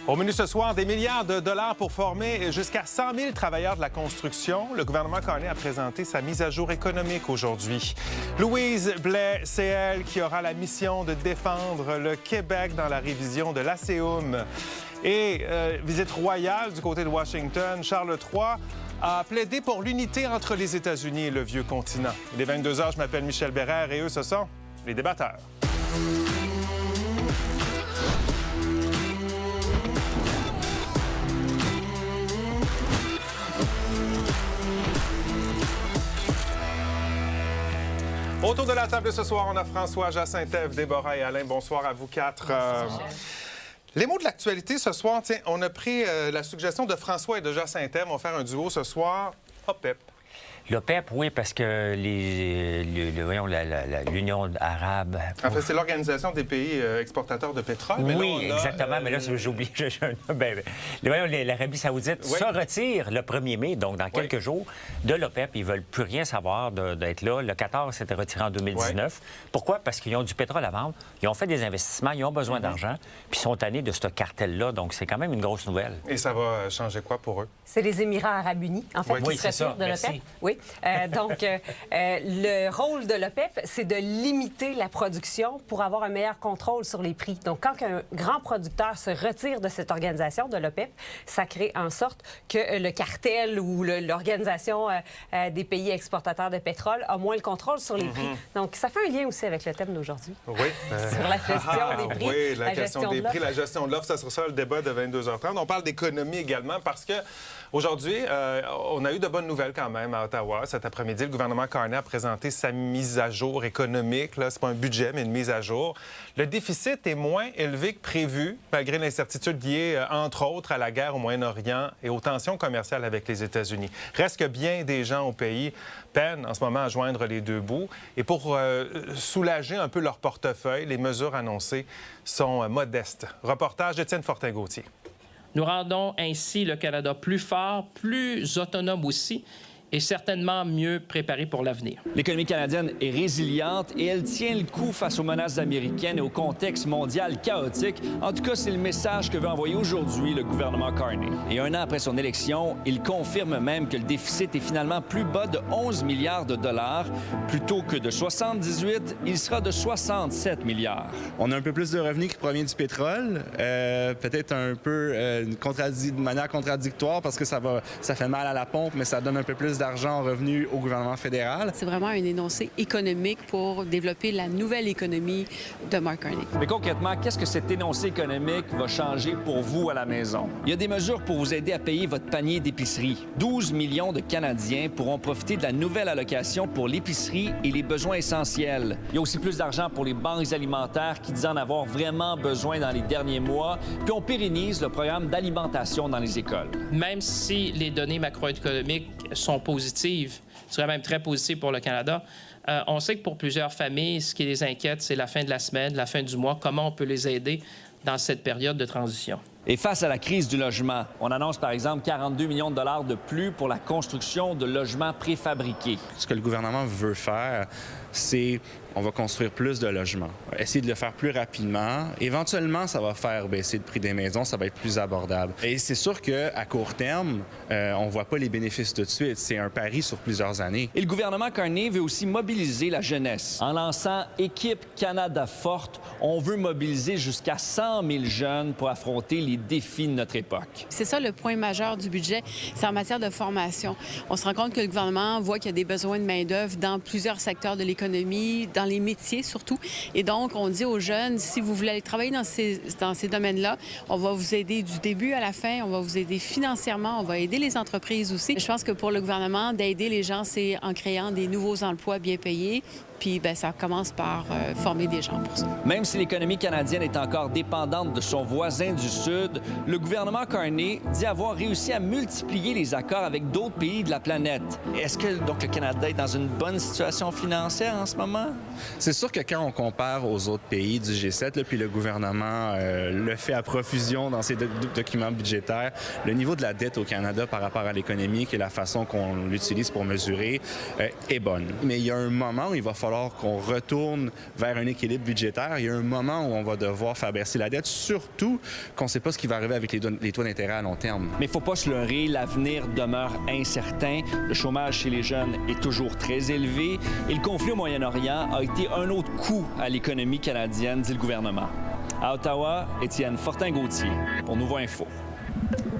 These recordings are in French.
Au menu ce soir, des milliards de dollars pour former jusqu'à 100 000 travailleurs de la construction. Le gouvernement Carney a présenté sa mise à jour économique aujourd'hui. Louise Blais, c'est elle qui aura la mission de défendre le Québec dans la révision de l'ASEUM. Et visite royale du côté de Washington, Charles III a plaidé pour l'unité entre les États-Unis et le vieux continent. Il est 22 h, je m'appelle Michel Bérère et eux, ce sont les débatteurs. Autour de la table ce soir, on a François, Jacinthe, Déborah et Alain. Bonsoir à vous quatre. Les mots de l'actualité ce soir, tiens, on a pris la suggestion de François et de Jacinthe. On va faire un duo ce soir. OPEP. L'OPEP, oui, parce que l'Union arabe... En fait, c'est l'Organisation des pays exportateurs de pétrole. Mais oui, là, exactement. Mais là, j'oublie. L'Arabie saoudite se retire le 1er mai, donc dans quelques jours, de l'OPEP. Ils ne veulent plus rien savoir d'être là. Le Qatar s'était retiré en 2019. Pourquoi? Parce qu'ils ont du pétrole à vendre. Ils ont fait des investissements, ils ont besoin d'argent, puis ils sont tannés de ce cartel-là. Donc, c'est quand même une grosse nouvelle. Et ça va changer quoi pour eux? C'est les Émirats arabes unis, en fait, qui se retirent de l'OPEP. Oui. Donc, le rôle de l'OPEP, c'est de limiter la production pour avoir un meilleur contrôle sur les prix. Donc, quand un grand producteur se retire de cette organisation, de l'OPEP, ça crée en sorte que le cartel ou l'organisation des pays exportateurs de pétrole a moins le contrôle sur les prix. Donc, ça fait un lien aussi avec le thème d'aujourd'hui. Oui. Sur la gestion des prix. Oui, la question des prix, la gestion de l'offre, ça sera ça le débat de 22 h 30. On parle d'économie également parce que aujourd'hui, on a eu de bonnes nouvelles quand même à Ottawa. Cet après-midi, le gouvernement Carney a présenté sa mise à jour économique. C'est pas un budget, mais une mise à jour. Le déficit est moins élevé que prévu, malgré l'incertitude liée, entre autres, à la guerre au Moyen-Orient et aux tensions commerciales avec les États-Unis. Reste que bien des gens au pays peinent en ce moment à joindre les deux bouts. Et pour soulager un peu leur portefeuille, les mesures annoncées sont modestes. Reportage d'Étienne Fortin-Gauthier. Nous rendons ainsi le Canada plus fort, plus autonome aussi, et certainement mieux préparé pour l'avenir. L'économie canadienne est résiliente et elle tient le coup face aux menaces américaines et au contexte mondial chaotique. En tout cas, c'est le message que veut envoyer aujourd'hui le gouvernement Carney. Et un an après son élection, il confirme même que le déficit est finalement plus bas de 11 milliards de dollars. Plutôt que de 78, il sera de 67 milliards. On a un peu plus de revenus qui proviennent du pétrole. Peut-être un peu de manière contradictoire parce que ça fait mal à la pompe, mais ça donne un peu plus d'argent en revenus au gouvernement fédéral. C'est vraiment un énoncé économique pour développer la nouvelle économie de Mark Carney. Mais concrètement, qu'est-ce que cet énoncé économique va changer pour vous à la maison? Il y a des mesures pour vous aider à payer votre panier d'épicerie. 12 millions de Canadiens pourront profiter de la nouvelle allocation pour l'épicerie et les besoins essentiels. Il y a aussi plus d'argent pour les banques alimentaires qui disent en avoir vraiment besoin dans les derniers mois. Puis on pérennise le programme d'alimentation dans les écoles. Même si les données macroéconomiques sont positives, ce serait même très positif pour le Canada, on sait que pour plusieurs familles, ce qui les inquiète, c'est la fin de la semaine, la fin du mois, comment on peut les aider dans cette période de transition. Et face à la crise du logement, on annonce par exemple 42 millions de dollars de plus pour la construction de logements préfabriqués. Ce que le gouvernement veut faire, c'est on va construire plus de logements, essayer de le faire plus rapidement. Éventuellement, ça va faire baisser le prix des maisons, ça va être plus abordable. Et c'est sûr qu'à court terme, on ne voit pas les bénéfices tout de suite. C'est un pari sur plusieurs années. Et le gouvernement Carney veut aussi mobiliser la jeunesse. En lançant Équipe Canada Forte, on veut mobiliser jusqu'à 100 000 jeunes pour affronter les défis de notre époque. C'est ça le point majeur du budget, c'est en matière de formation. On se rend compte que le gouvernement voit qu'il y a des besoins de main-d'œuvre dans plusieurs secteurs de l'économie, dans les métiers surtout. Et donc, on dit aux jeunes, si vous voulez aller travailler dans ces domaines-là, on va vous aider du début à la fin, on va vous aider financièrement, on va aider les entreprises aussi. Je pense que pour le gouvernement, d'aider les gens, c'est en créant des nouveaux emplois bien payés. Puis, ça commence par former des gens pour ça. Même si l'économie canadienne est encore dépendante de son voisin du Sud, le gouvernement Carney dit avoir réussi à multiplier les accords avec d'autres pays de la planète. Est-ce que donc le Canada est dans une bonne situation financière en ce moment? C'est sûr que quand on compare aux autres pays du G7, là, puis le gouvernement le fait à profusion dans ses documents budgétaires, le niveau de la dette au Canada par rapport à l'économie et la façon qu'on l'utilise pour mesurer est bonne. Mais il y a un moment où il va falloir falloir qu'on retourne vers un équilibre budgétaire. Il y a un moment où on va devoir faire baisser la dette, surtout qu'on ne sait pas ce qui va arriver avec les taux d'intérêt à long terme. Mais il ne faut pas se leurrer, l'avenir demeure incertain. Le chômage chez les jeunes est toujours très élevé et le conflit au Moyen-Orient a été un autre coup à l'économie canadienne, dit le gouvernement. À Ottawa, Étienne Fortin-Gauthier pour Nouveau Info.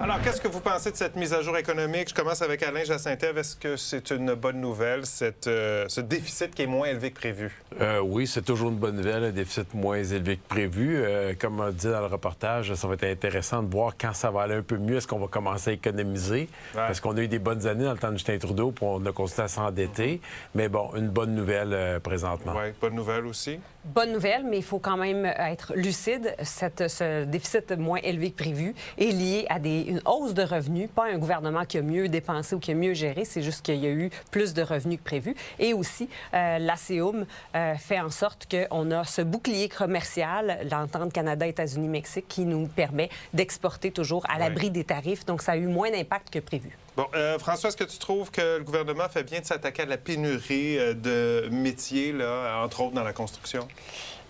Alors, qu'est-ce que vous pensez de cette mise à jour économique? Je commence avec Alain Jacintève. Est-ce que c'est une bonne nouvelle, ce déficit qui est moins élevé que prévu? Oui, c'est toujours une bonne nouvelle, un déficit moins élevé que prévu. Comme on dit dans le reportage, ça va être intéressant de voir quand ça va aller un peu mieux. Est-ce qu'on va commencer à économiser? Parce qu'on a eu des bonnes années dans le temps de Justin Trudeau, puis on a continué à s'endetter. Mais bon, une bonne nouvelle présentement. Oui, bonne nouvelle aussi. Bonne nouvelle, mais il faut quand même être lucide. Ce déficit moins élevé que prévu est lié à une hausse de revenus, pas un gouvernement qui a mieux dépensé ou qui a mieux géré, c'est juste qu'il y a eu plus de revenus que prévu. Et aussi, l'ASEUM fait en sorte qu'on a ce bouclier commercial, l'entente Canada-États-Unis-Mexique, qui nous permet d'exporter toujours à l'abri des tarifs. Donc, ça a eu moins d'impact que prévu. Bon, François, est-ce que tu trouves que le gouvernement fait bien de s'attaquer à la pénurie de métiers, là, entre autres dans la construction?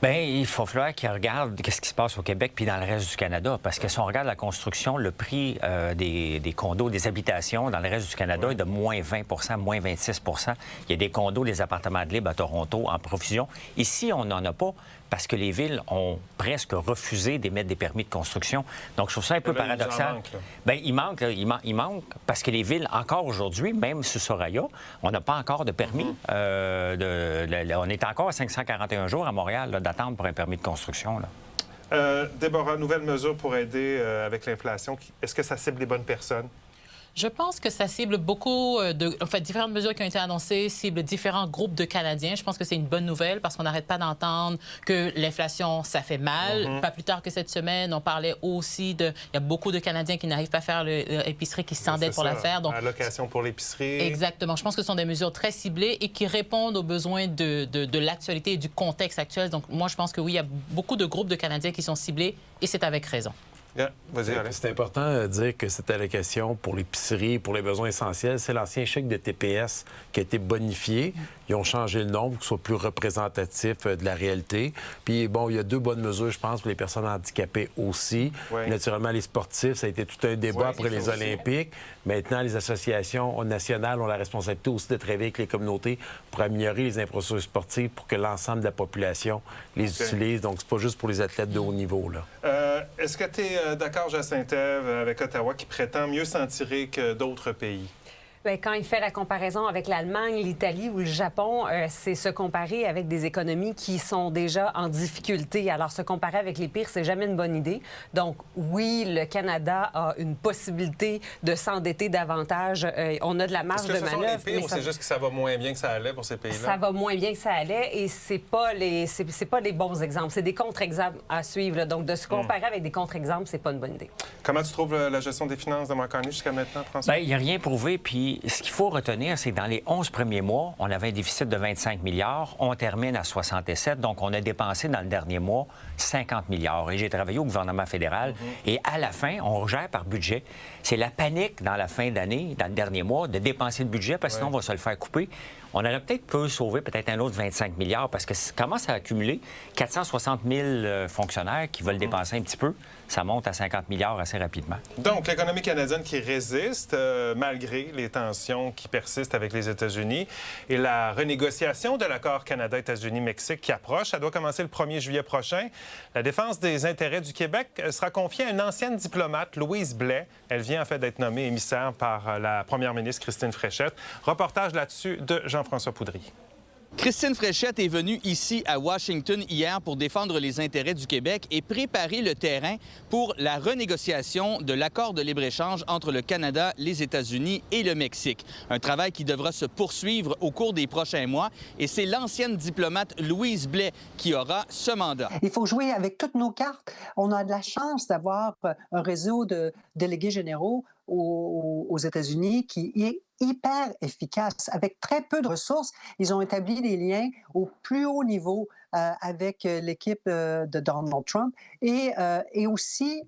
Bien, il faut falloir qu'ils regardent ce qui se passe au Québec puis dans le reste du Canada. Parce que si on regarde la construction, le prix des condos, des habitations dans le reste du Canada est de moins 20 moins 26 Il y a des condos, des appartements de libre à Toronto en profusion. Ici, on n'en a pas parce que les villes ont presque refusé d'émettre des permis de construction. Donc, je trouve ça un peu paradoxal. Bien, il manque parce que les villes, encore aujourd'hui, même sur Soraya, on n'a pas encore de permis. On est encore à 541 jours à Montréal d'attendre pour un permis de construction. Déborah, nouvelle mesure pour aider avec l'inflation. Est-ce que ça cible les bonnes personnes? Je pense que ça cible beaucoup différentes mesures qui ont été annoncées ciblent différents groupes de Canadiens. Je pense que c'est une bonne nouvelle parce qu'on n'arrête pas d'entendre que l'inflation, ça fait mal. Pas plus tard que cette semaine, on parlait aussi il y a beaucoup de Canadiens qui n'arrivent pas à faire l'épicerie, qui s'endettent pour la faire. Donc, allocation pour l'épicerie. Exactement. Je pense que ce sont des mesures très ciblées et qui répondent aux besoins de l'actualité et du contexte actuel. Donc, moi, je pense que oui, il y a beaucoup de groupes de Canadiens qui sont ciblés et c'est avec raison. C'est important de dire que cette allocation pour l'épicerie, pour les besoins essentiels, c'est l'ancien chèque de TPS qui a été bonifié. Ils ont changé le nom pour que ce soit plus représentatif de la réalité. Puis, bon, il y a deux bonnes mesures, je pense, pour les personnes handicapées aussi. Oui. Naturellement, les sportifs, ça a été tout un débat après les Olympiques. Maintenant, les associations nationales ont la responsabilité aussi de travailler avec les communautés pour améliorer les infrastructures sportives pour que l'ensemble de la population les utilise. Donc, c'est pas juste pour les athlètes de haut niveau, là. Est-ce que tu es d'accord, Jacintève, avec Ottawa qui prétend mieux s'en tirer que d'autres pays? Bien, quand il fait la comparaison avec l'Allemagne, l'Italie ou le Japon, c'est se comparer avec des économies qui sont déjà en difficulté. Alors, se comparer avec les pires, c'est jamais une bonne idée. Donc, oui, le Canada a une possibilité de s'endetter davantage. On a de la marge de manœuvre. Est-ce que ce sont les pires ou c'est juste que ça va moins bien que ça allait pour ces pays-là? Ça va moins bien que ça allait et c'est pas les bons exemples. C'est des contre-exemples à suivre. Là. Donc, de se comparer avec des contre-exemples, c'est pas une bonne idée. Comment tu trouves la gestion des finances de Mark Carney jusqu'à maintenant, François? Bien, il n'y a rien prouvé, puis ce qu'il faut retenir, c'est que dans les 11 premiers mois, on avait un déficit de 25 milliards. On termine à 67. Donc, on a dépensé dans le dernier mois 50 milliards. Et j'ai travaillé au gouvernement fédéral. Et à la fin, on gère par budget. C'est la panique dans la fin d'année, dans le dernier mois, de dépenser le budget parce que sinon, on va se le faire couper. On aurait peut-être pu sauver peut-être un autre 25 milliards parce que ça commence à accumuler 460 000 fonctionnaires qui veulent dépenser un petit peu. Ça monte à 50 milliards assez rapidement. Donc, l'économie canadienne qui résiste malgré les tensions qui persistent avec les États-Unis et la renégociation de l'accord Canada-États-Unis-Mexique qui approche. Ça doit commencer le 1er juillet prochain. La défense des intérêts du Québec sera confiée à une ancienne diplomate, Louise Blais. Elle vient en fait d'être nommée émissaire par la première ministre Christine Fréchette. Reportage là-dessus de Jean-François Poudry. Christine Fréchette est venue ici à Washington hier pour défendre les intérêts du Québec et préparer le terrain pour la renégociation de l'accord de libre-échange entre le Canada, les États-Unis et le Mexique. Un travail qui devra se poursuivre au cours des prochains mois et c'est l'ancienne diplomate Louise Blais qui aura ce mandat. Il faut jouer avec toutes nos cartes. On a de la chance d'avoir un réseau de délégués généraux aux États-Unis qui est hyper efficace. Avec très peu de ressources, ils ont établi des liens au plus haut niveau avec l'équipe de Donald Trump et aussi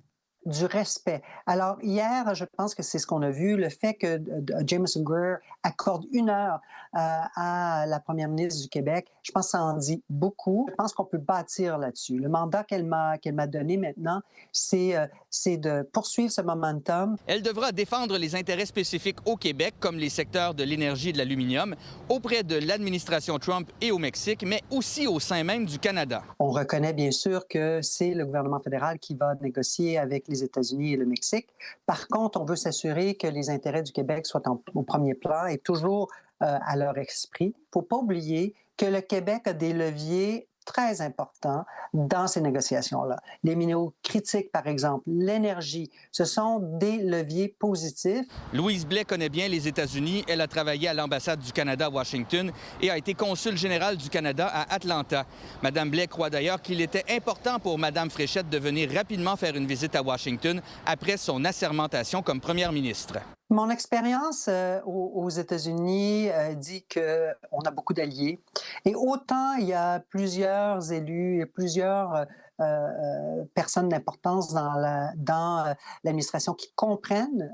du respect. Alors, hier, je pense que c'est ce qu'on a vu, le fait que Jameson Greer accorde 1 heure à la première ministre du Québec, je pense que ça en dit beaucoup. Je pense qu'on peut bâtir là-dessus. Le mandat qu'elle m'a donné maintenant, c'est de poursuivre ce momentum. Elle devra défendre les intérêts spécifiques au Québec, comme les secteurs de l'énergie et de l'aluminium, auprès de l'administration Trump et au Mexique, mais aussi au sein même du Canada. On reconnaît bien sûr que c'est le gouvernement fédéral qui va négocier avec les États-Unis et le Mexique. Par contre, on veut s'assurer que les intérêts du Québec soient au premier plan et toujours à leur esprit. Il ne faut pas oublier que le Québec a des leviers très importants dans ces négociations-là. Les minéraux critiques, par exemple, l'énergie, ce sont des leviers positifs. Louise Blais connaît bien les États-Unis. Elle a travaillé à l'ambassade du Canada à Washington et a été consul général du Canada à Atlanta. Madame Blais croit d'ailleurs qu'il était important pour Madame Fréchette de venir rapidement faire une visite à Washington après son assermentation comme première ministre. Mon expérience aux États-Unis dit qu'on a beaucoup d'alliés. Et autant il y a plusieurs élus et plusieurs personnes d'importance dans l'administration qui comprennent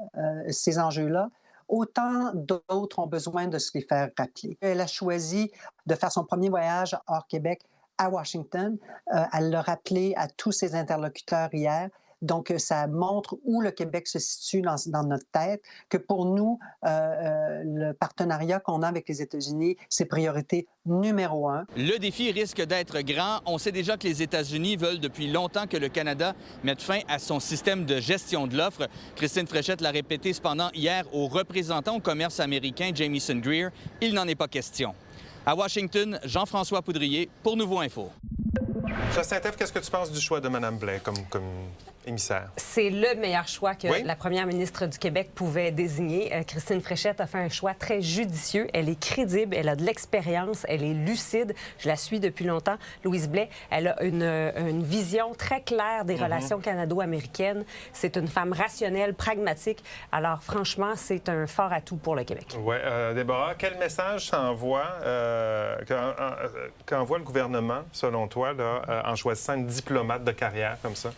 ces enjeux-là, autant d'autres ont besoin de se les faire rappeler. Elle a choisi de faire son premier voyage hors Québec à Washington. Elle l'a rappelé à tous ses interlocuteurs hier. Donc, ça montre où le Québec se situe dans notre tête, que pour nous, le partenariat qu'on a avec les États-Unis, c'est priorité numéro 1. Le défi risque d'être grand. On sait déjà que les États-Unis veulent depuis longtemps que le Canada mette fin à son système de gestion de l'offre. Christine Fréchette l'a répété cependant hier au représentant au commerce américain Jameson Greer. Il n'en est pas question. À Washington, Jean-François Poudrier pour Nouveau Info. Jacinthe, qu'est-ce que tu penses du choix de Mme Blais comme émissaire? C'est le meilleur choix que la première ministre du Québec pouvait désigner. Christine Fréchette a fait un choix très judicieux. Elle est crédible, elle a de l'expérience, elle est lucide. Je la suis depuis longtemps. Louise Blais, elle a une vision très claire des relations canado-américaines. C'est une femme rationnelle, pragmatique. Alors, franchement, c'est un fort atout pour le Québec. Oui. Déborah, quel message qu'envoie le gouvernement, selon toi, là, en choisissant une diplomate de carrière comme ça?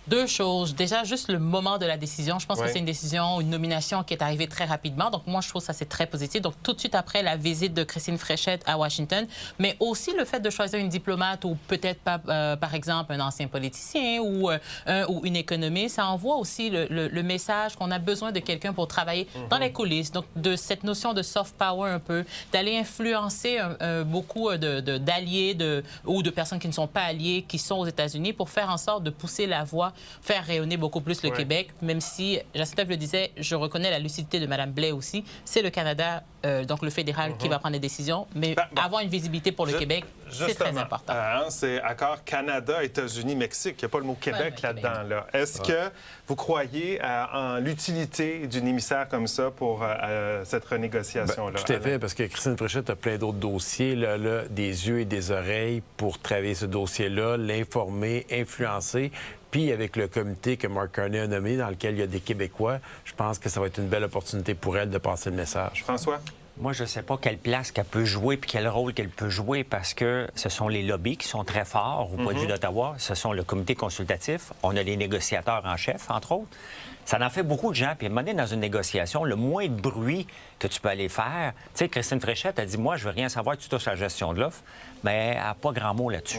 2 choses. Déjà, juste le moment de la décision. Je pense que c'est une décision, une nomination qui est arrivée très rapidement. Donc, moi, je trouve ça, c'est très positif. Donc, tout de suite après la visite de Christine Fréchette à Washington, mais aussi le fait de choisir une diplomate ou peut-être pas, par exemple, un ancien politicien ou une économiste, ça envoie aussi le message qu'on a besoin de quelqu'un pour travailler dans les coulisses. Donc, de cette notion de soft power un peu, d'aller influencer beaucoup d'alliés ou de personnes qui ne sont pas alliés, qui sont aux États-Unis, pour faire en sorte de pousser la voix, faire rayonner beaucoup plus le Québec, même si, Jacinthe le disait, je reconnais la lucidité de Mme Blais aussi. C'est le Canada, donc le fédéral, qui va prendre les décisions, mais avoir une visibilité pour le Québec, c'est très important. C'est accord Canada-États-Unis-Mexique. Il n'y a pas le mot Québec là-dedans. Là. Est-ce que vous croyez en l'utilité d'une émissaire comme ça pour cette renégociation-là? Tout à fait, parce que Christine Fréchette a plein d'autres dossiers, là, des yeux et des oreilles pour travailler ce dossier-là, l'informer, influencer. Puis avec le comité que Mark Carney a nommé, dans lequel il y a des Québécois, je pense que ça va être une belle opportunité pour elle de passer le message. François? Moi, je ne sais pas quelle place qu'elle peut jouer puis quel rôle qu'elle peut jouer parce que ce sont les lobbies qui sont très forts au point de vue d'Ottawa. Ce sont le comité consultatif. On a les négociateurs en chef, entre autres. Ça en fait beaucoup de gens. Puis à un moment donné, dans une négociation, le moins de bruit que tu peux aller faire... Tu sais, Christine Fréchette a dit, moi, je veux rien savoir, tu touches à la gestion de l'offre. Mais elle n'a pas grand mot là-dessus.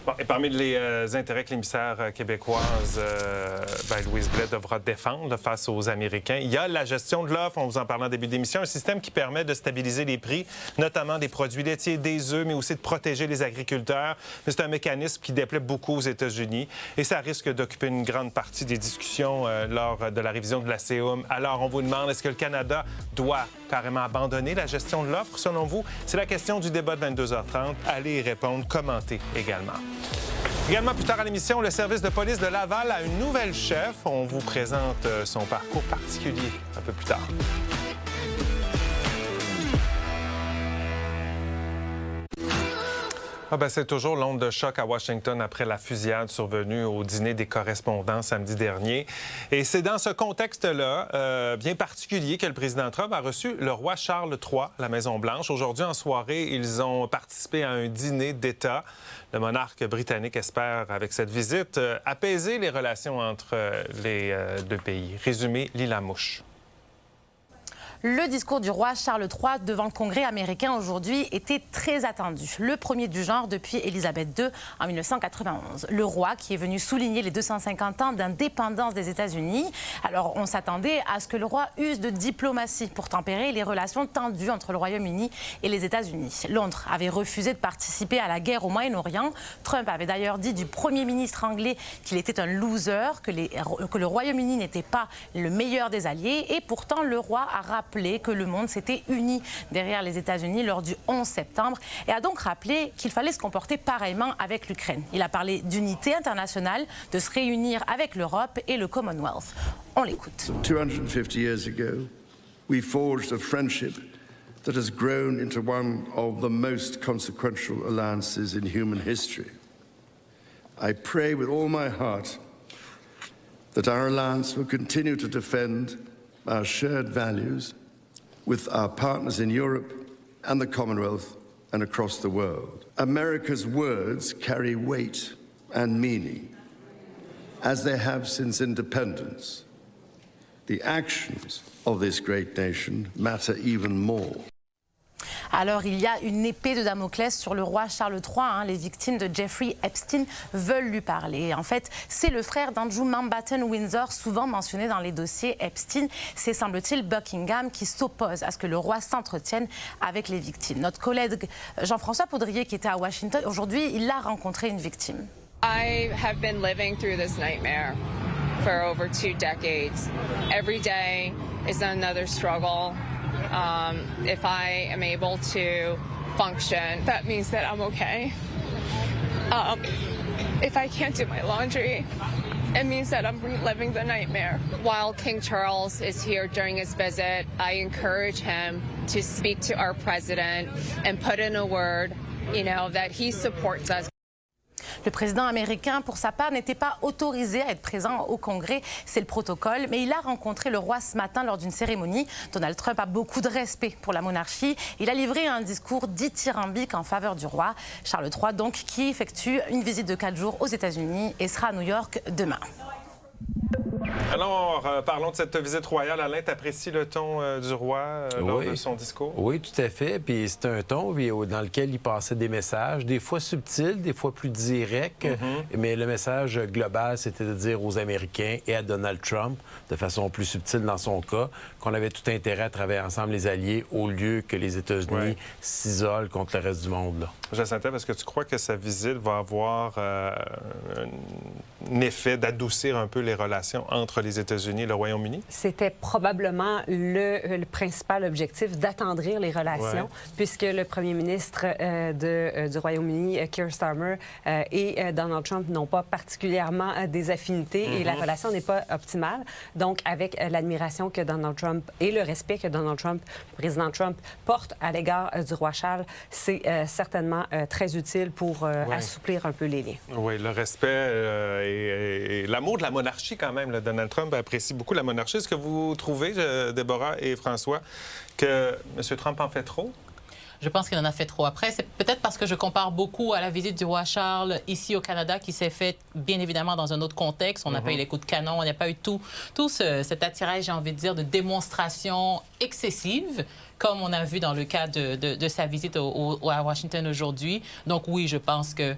Bon, et parmi les intérêts que l'émissaire québécoise, Louise Blais, devra défendre face aux Américains, il y a la gestion de l'offre, on vous en parlait en début d'émission, un système qui permet de stabiliser les prix, notamment des produits laitiers, des œufs, mais aussi de protéger les agriculteurs. Mais c'est un mécanisme qui déplaît beaucoup aux États-Unis et ça risque d'occuper une grande partie des discussions lors de la révision de la CEUM. Alors, on vous demande, est-ce que le Canada doit carrément abandonner la gestion de l'offre, selon vous? C'est la question du débat de 22h30. Allez y répondre, commentez également. Également, plus tard à l'émission, le service de police de Laval a une nouvelle chef. On vous présente son parcours particulier un peu plus tard. C'est toujours l'onde de choc à Washington après la fusillade survenue au dîner des correspondants samedi dernier. Et c'est dans ce contexte-là, bien particulier, que le président Trump a reçu le roi Charles III à la Maison-Blanche. Aujourd'hui, en soirée, ils ont participé à un dîner d'État. Le monarque britannique espère, avec cette visite, apaiser les relations entre les deux pays. Résumé, Lila Mouche. Le discours du roi Charles III devant le Congrès américain aujourd'hui était très attendu. Le premier du genre depuis Élisabeth II en 1991. Le roi qui est venu souligner les 250 ans d'indépendance des États-Unis. Alors, on s'attendait à ce que le roi use de diplomatie pour tempérer les relations tendues entre le Royaume-Uni et les États-Unis. Londres avait refusé de participer à la guerre au Moyen-Orient. Trump avait d'ailleurs dit du premier ministre anglais qu'il était un loser, que le Royaume-Uni n'était pas le meilleur des alliés. Et pourtant, le roi a rappelé que le monde s'était uni derrière les États-Unis lors du 11 septembre et a donc rappelé qu'il fallait se comporter pareillement avec l'Ukraine. Il a parlé d'unité internationale, de se réunir avec l'Europe et le Commonwealth. On l'écoute. 250 years ago, we forged a friendship that has grown into one of the most consequential alliances in human history. I pray with all my heart that our alliance will continue to defend our shared values with our partners in Europe and the Commonwealth and across the world. America's words carry weight and meaning, as they have since independence. The actions of this great nation matter even more. Alors, il y a une épée de Damoclès sur le roi Charles III. Les victimes de Jeffrey Epstein veulent lui parler. En fait, c'est le frère d'Andrew Mountbatten Windsor, souvent mentionné dans les dossiers Epstein. C'est, semble-t-il, Buckingham qui s'oppose à ce que le roi s'entretienne avec les victimes. Notre collègue Jean-François Poudrier, qui était à Washington, aujourd'hui, il a rencontré une victime. I have been living through this nightmare for over 2 decades. Every day is another struggle. If I am able to function, that means that I'm okay. If I can't do my laundry, it means that I'm reliving the nightmare. While King Charles is here during his visit, I encourage him to speak to our president and put in a word, that he supports us. Le président américain, pour sa part, n'était pas autorisé à être présent au Congrès. C'est le protocole. Mais il a rencontré le roi ce matin lors d'une cérémonie. Donald Trump a beaucoup de respect pour la monarchie. Il a livré un discours dithyrambique en faveur du roi. Charles III, donc, qui effectue une visite de 4 jours aux États-Unis et sera à New York demain. Alors, parlons de cette visite royale. Alain, t'apprécies le ton du roi lors de son discours? Oui, tout à fait. Puis c'est un ton dans lequel il passait des messages, des fois subtils, des fois plus directs. Mais le message global, c'était de dire aux Américains et à Donald Trump, de façon plus subtile dans son cas, qu'on avait tout intérêt à travailler ensemble les alliés au lieu que les États-Unis s'isolent contre le reste du monde. Là. Jacinta, est-ce que tu crois que sa visite va avoir un effet d'adoucir un peu les relations entre les États-Unis et le Royaume-Uni? C'était probablement le principal objectif, d'attendrir les relations, puisque le premier ministre du Royaume-Uni, Keir Starmer, et Donald Trump n'ont pas particulièrement des affinités et la relation n'est pas optimale. Donc, avec l'admiration que Donald Trump et le respect que Donald Trump, le président Trump, porte à l'égard du roi Charles, c'est certainement très utile pour assouplir un peu les liens. Oui, le respect et l'amour de la monarchie quand même. Donald Trump apprécie beaucoup la monarchie. Est-ce que vous trouvez, Déborah et François, que M. Trump en fait trop? Je pense qu'il en a fait trop. Après, c'est peut-être parce que je compare beaucoup à la visite du roi Charles ici au Canada qui s'est faite bien évidemment dans un autre contexte. On n'a pas eu les coups de canon, on n'a pas eu tout cet attirail, j'ai envie de dire, de démonstration excessive, comme on a vu dans le cas de sa visite à Washington aujourd'hui. Donc oui, je pense que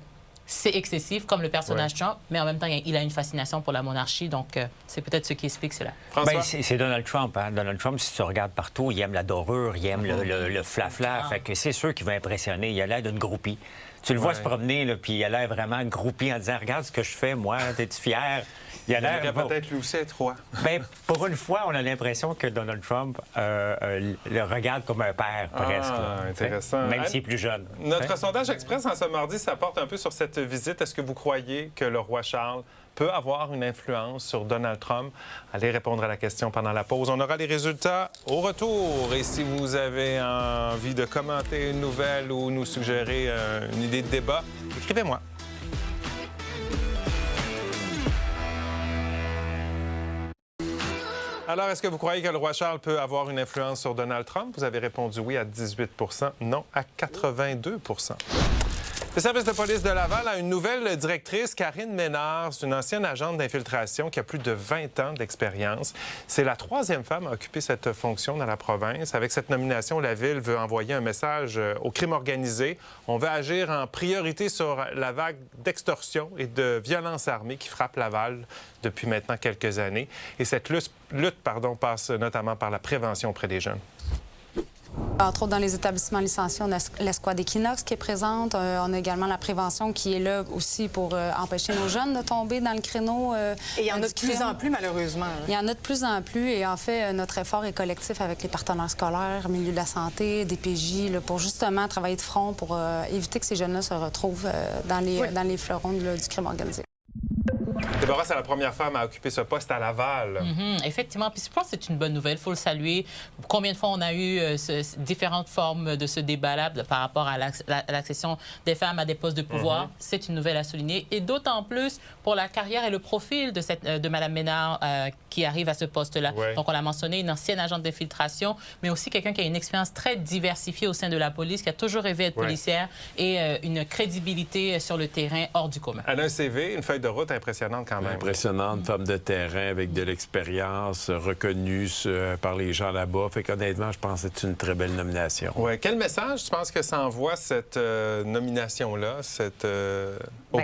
c'est excessif, comme le personnage Trump, mais en même temps, il a une fascination pour la monarchie, donc c'est peut-être ce qui explique cela. Bien, c'est Donald Trump. Hein? Donald Trump, si tu regardes partout, il aime la dorure, il aime le flafla. Fait que c'est sûr qu'il va impressionner. Il a l'air d'une groupie. Tu le vois se promener, là, puis il a l'air vraiment groupie en disant « Regarde ce que je fais, moi, t'es-tu fier? » Il a l'air peut-être lui aussi être roi. Bien, pour une fois, on a l'impression que Donald Trump le regarde comme un père, presque. Intéressant. Même s'il est plus jeune. Notre sondage express en ce mardi, ça porte un peu sur cette visite. Est-ce que vous croyez que le roi Charles peut avoir une influence sur Donald Trump? Allez répondre à la question pendant la pause. On aura les résultats au retour. Et si vous avez envie de commenter une nouvelle ou nous suggérer une idée de débat, écrivez-moi. Alors, est-ce que vous croyez que le roi Charles peut avoir une influence sur Donald Trump? Vous avez répondu oui à 18 %, non à 82 %. Le service de police de Laval a une nouvelle directrice, Karine Ménard. C'est une ancienne agente d'infiltration qui a plus de 20 ans d'expérience. C'est la 3e femme à occuper cette fonction dans la province. Avec cette nomination, la Ville veut envoyer un message au crime organisé. On veut agir en priorité sur la vague d'extorsion et de violence armée qui frappe Laval depuis maintenant quelques années. Et cette lutte passe notamment par la prévention auprès des jeunes. Entre autres, dans les établissements licenciés, on a l'escouade Equinox qui est présente. On a également la prévention qui est là aussi pour empêcher nos jeunes de tomber dans le créneau. Et il y en a de plus en plus, malheureusement. Il y en a de plus en plus. Et en fait, notre effort est collectif avec les partenaires scolaires, milieu de la santé, DPJ, là, pour justement travailler de front pour éviter que ces jeunes-là se retrouvent dans les fleurons du crime organisé. Déborah, c'est la première femme à occuper ce poste à Laval. Effectivement. Puis je pense que c'est une bonne nouvelle. Il faut le saluer. Combien de fois on a eu différentes formes de ce débat-là par rapport à l'accession des femmes à des postes de pouvoir. C'est une nouvelle à souligner. Et d'autant plus pour la carrière et le profil de Mme Ménard qui arrive à ce poste-là. Donc, on l'a mentionné, une ancienne agente d'infiltration, mais aussi quelqu'un qui a une expérience très diversifiée au sein de la police, qui a toujours rêvé d'être policière et une crédibilité sur le terrain hors du commun. Elle a un CV, une feuille de route impressionnante quand même. Impressionnante, femme de terrain avec de l'expérience, reconnue par les gens là-bas. Fait qu'honnêtement, je pense que c'est une très belle nomination. Oui. Quel message tu penses que ça envoie, cette nomination-là,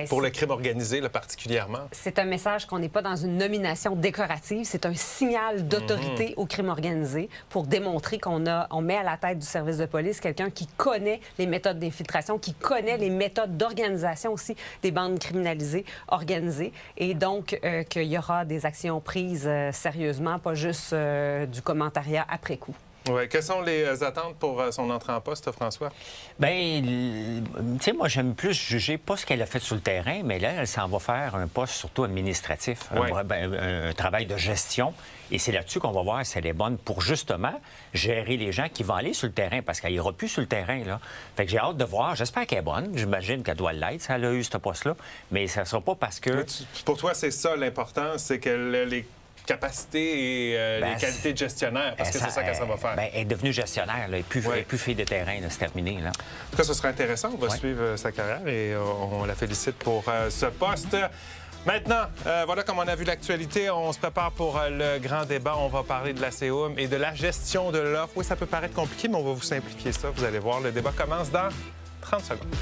pour le crime organisé, là, particulièrement? C'est un message qu'on n'est pas dans une nomination décorative. C'est un signal d'autorité au crime organisé pour démontrer qu'on met à la tête du service de police quelqu'un qui connaît les méthodes d'infiltration, qui connaît les méthodes d'organisation aussi des bandes criminalisées organisées. Et donc, qu'il y aura des actions prises sérieusement, pas juste du commentariat après coup. Oui. Quelles sont les attentes pour son entrée en poste, François? Bien, tu sais, moi, j'aime plus juger pas ce qu'elle a fait sur le terrain, mais là, elle s'en va faire un poste surtout administratif, un travail de gestion. Et c'est là-dessus qu'on va voir si elle est bonne pour, justement, gérer les gens qui vont aller sur le terrain, parce qu'elle n'ira plus sur le terrain, là. Fait que j'ai hâte de voir. J'espère qu'elle est bonne. J'imagine qu'elle doit l'être, si elle a eu ce poste-là. Mais ça ne sera pas parce que... Pour toi, c'est ça l'important, c'est qu'elle ait les capacités et les qualités de gestionnaire, parce que c'est ça qu'elle va faire. Elle est devenue gestionnaire, là, et plus fille de terrain, c'est terminé. Là. En tout cas, ce sera intéressant. On va suivre sa carrière et on la félicite pour ce poste. Maintenant, voilà comme on a vu l'actualité, on se prépare pour le grand débat. On va parler de la CEUM et de la gestion de l'offre. Oui, ça peut paraître compliqué, mais on va vous simplifier ça. Vous allez voir, le débat commence dans 30 secondes.